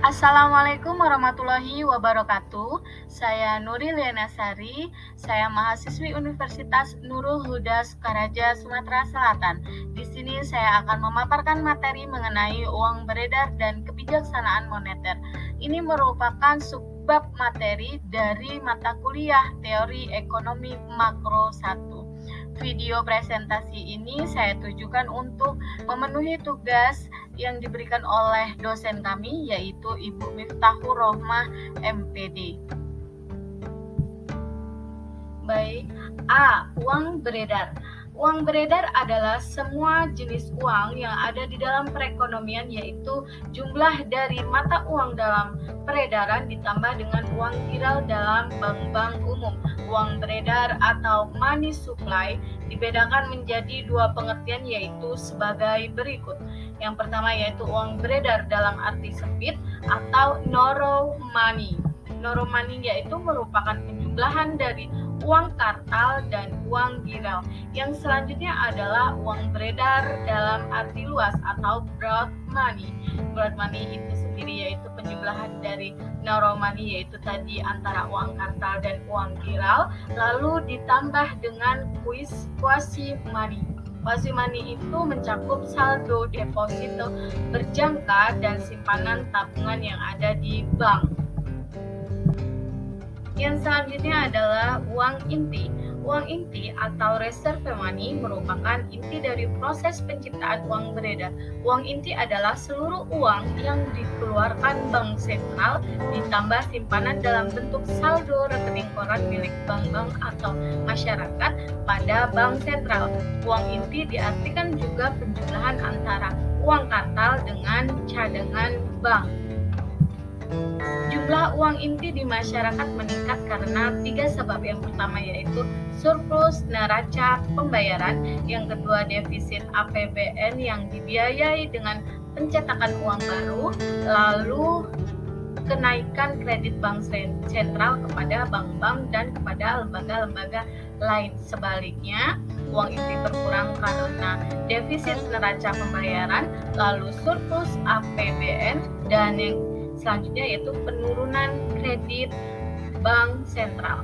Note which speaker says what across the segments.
Speaker 1: Assalamualaikum warahmatullahi wabarakatuh. Saya Nuril Lianasari, saya mahasiswi Universitas Nurul Huda Sukaraja, Sumatera Selatan. Di sini saya akan memaparkan materi mengenai uang beredar dan kebijaksanaan moneter. Ini merupakan subbab materi dari mata kuliah Teori Ekonomi Makro 1. Video presentasi ini saya tujukan untuk memenuhi tugas yang diberikan oleh dosen kami, yaitu Ibu Miftahur Rohmah, MPD. Baik, A. Uang beredar. Uang beredar adalah semua jenis uang yang ada di dalam perekonomian, yaitu jumlah dari mata uang dalam peredaran ditambah dengan uang viral dalam bank-bank umum. Uang beredar atau money supply dibedakan menjadi dua pengertian, yaitu sebagai berikut. Yang pertama yaitu uang beredar dalam arti sempit atau borrow money. Borrow money yaitu merupakan penjumlahan dari uang kartal dan uang viral. Yang selanjutnya adalah uang beredar dalam arti luas atau broad money. Broad money itu sendiri yaitu penjumlahan dari borrow money, yaitu tadi antara uang kartal dan uang viral, lalu ditambah dengan quasi money. Quasi money itu mencakup saldo deposito berjangka dan simpanan tabungan yang ada di bank. Yang selanjutnya adalah uang inti. Uang inti atau reserve money merupakan inti dari proses penciptaan uang beredar. Uang inti adalah seluruh uang yang dikeluarkan bank sentral ditambah simpanan dalam bentuk saldo rekening koran milik bank-bank atau masyarakat pada bank sentral. Uang inti diartikan juga penjumlahan antara uang kartal dengan cadangan bank. Jumlah uang inti di masyarakat meningkat karena tiga sebab. Yang pertama yaitu surplus neraca pembayaran, yang kedua defisit APBN yang dibiayai dengan pencetakan uang baru, lalu kenaikan kredit bank sentral kepada bank-bank dan kepada lembaga-lembaga lain. Sebaliknya, uang inti berkurang karena defisit neraca pembayaran, lalu surplus APBN, dan yang selanjutnya yaitu penurunan kredit bank sentral.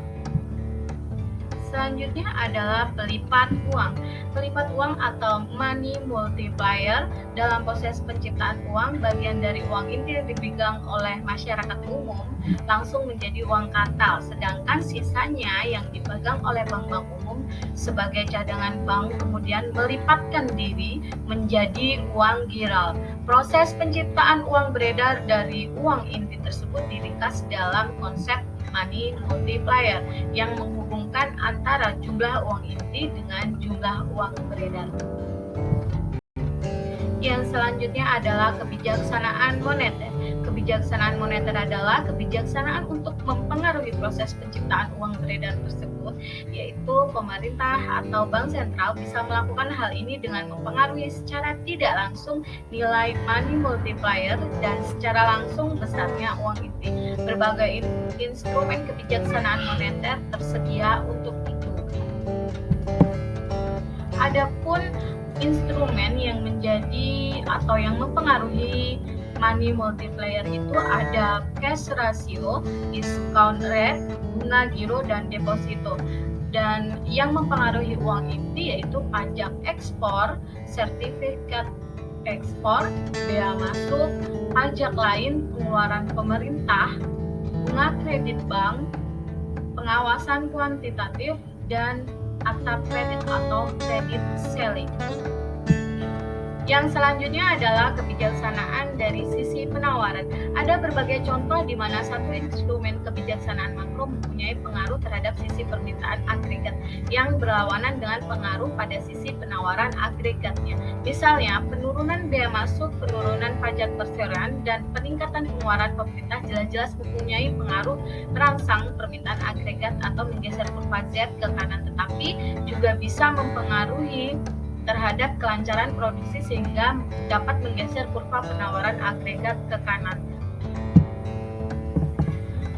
Speaker 1: Selanjutnya adalah pelipat uang. Pelipat uang atau money multiplier dalam proses penciptaan uang, bagian dari uang inti yang dipegang oleh masyarakat umum langsung menjadi uang kartal, sedangkan sisanya yang dipegang oleh bank-bank umum sebagai cadangan bank kemudian melipatkan diri menjadi uang giral. Proses penciptaan uang beredar dari uang inti tersebut diringkas dalam konsep money multiplier yang menghubungkan antara jumlah uang inti dengan jumlah uang beredar. Yang selanjutnya adalah kebijaksanaan moneter. Kebijaksanaan moneter adalah kebijaksanaan untuk mempengaruhi proses penciptaan uang beredar tersebut, yaitu pemerintah atau bank sentral bisa melakukan hal ini dengan mempengaruhi secara tidak langsung nilai money multiplier dan secara langsung besarnya uang inti. Berbagai instrumen kebijaksanaan moneter tersedia untuk itu. Adapun instrumen yang menjadi atau yang mempengaruhi money multiplier itu ada cash ratio, discount rate, bunga giro, dan deposito. Dan yang mempengaruhi uang inti yaitu pajak ekspor, sertifikat ekspor, bea masuk, pajak lain, pengeluaran pemerintah, bunga kredit bank, pengawasan kuantitatif, dan akta kredit atau credit selling. Yang selanjutnya adalah kebijaksanaan dari sisi penawaran. Ada berbagai contoh di mana satu instrumen kebijaksanaan makro mempunyai pengaruh terhadap sisi permintaan agregat yang berlawanan dengan pengaruh pada sisi penawaran agregatnya. Misalnya, penurunan bea masuk, penurunan pajak perseroan, dan peningkatan pengeluaran pemerintah jelas-jelas mempunyai pengaruh merangsang permintaan agregat atau menggeser kurva Z ke kanan, tetapi juga bisa mempengaruhi terhadap kelancaran produksi sehingga dapat menggeser kurva penawaran agregat ke kanan.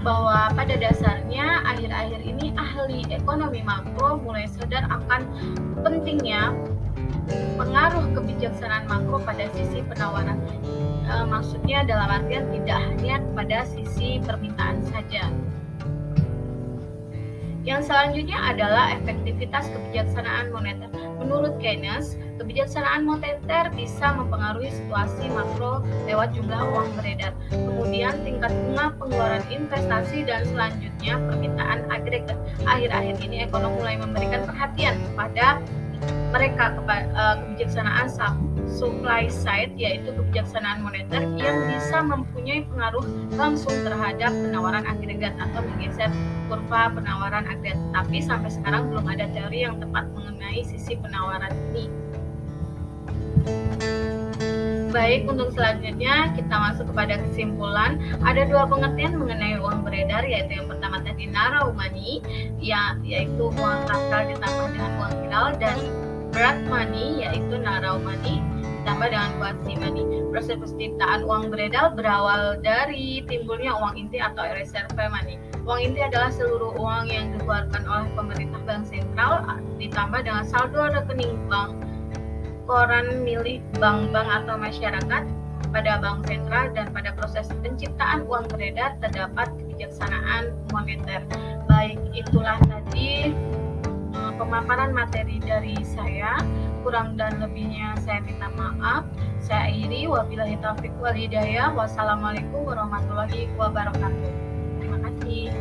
Speaker 1: Bahwa pada dasarnya akhir-akhir ini ahli ekonomi makro mulai sadar akan pentingnya pengaruh kebijaksanaan makro pada sisi penawaran. Maksudnya dalam artian tidak hanya pada sisi permintaan saja. Yang selanjutnya adalah efektivitas kebijaksanaan moneter. Menurut Keynes, kebijaksanaan moneter bisa mempengaruhi situasi makro lewat jumlah uang beredar, kemudian tingkat bunga pengeluaran investasi, dan selanjutnya permintaan agregat. Akhir-akhir ini ekonom mulai memberikan perhatian kepada kebijaksanaan supply side, yaitu kebijaksanaan moneter yang bisa mempunyai pengaruh langsung terhadap penawaran agregat atau menggeser kurva penawaran agregat. Tapi sampai sekarang belum ada teori yang tepat mengenai sisi penawaran ini. Baik, untuk selanjutnya kita masuk kepada kesimpulan. Ada dua pengertian mengenai uang beredar, yaitu yang pertama tadi narrow money, yaitu uang kasar ditambah dengan uang viral, dan broad money, yaitu narrow money ditambah dengan quasi money. Proses penciptaan uang beredar berawal dari timbulnya uang inti atau reserve money. Uang inti adalah seluruh uang yang dikeluarkan oleh pemerintah bank sentral ditambah dengan saldo rekening bank, koran milik bank-bank atau masyarakat pada bank sentral, dan pada proses penciptaan uang beredar terdapat kebijaksanaan moneter. Baik, itulah tadi pemaparan materi dari saya. Kurang dan lebihnya saya minta maaf. Saya akhiri, wabillahi taufiq wal hidayah. Wassalamualaikum warahmatullahi wabarakatuh. Terima kasih.